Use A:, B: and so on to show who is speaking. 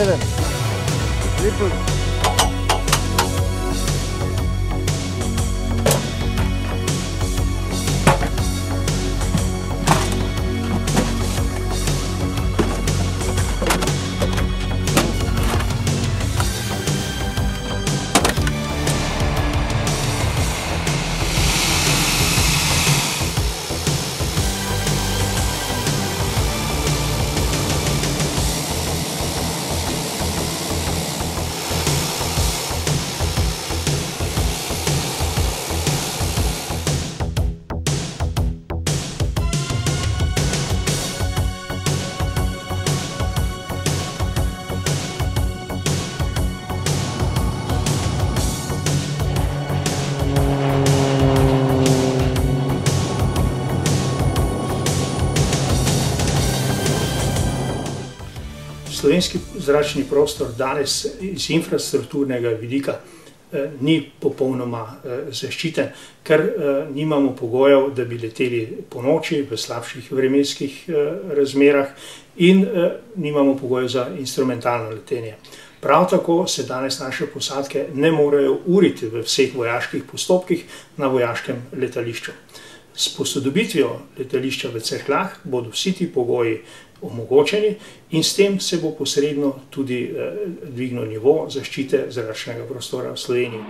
A: 7. Triple.
B: Slovenski zračni prostor danes iz infrastrukturnega vidika ni popolnoma zaščiten, ker nimamo pogojev, da bi leteli ponoči v slabših vremenskih razmerah in nimamo pogojev za instrumentalno letenje. Prav tako se danes naše posadke ne morejo uriti v vseh vojaških postopkih na vojaškem letališču. S posodobitvijo letališča v Cerkljah bodo vsi ti pogoji omogočeni in s tem se bo posredno tudi dvignil nivo zaščite zračnega prostora v Sloveniji.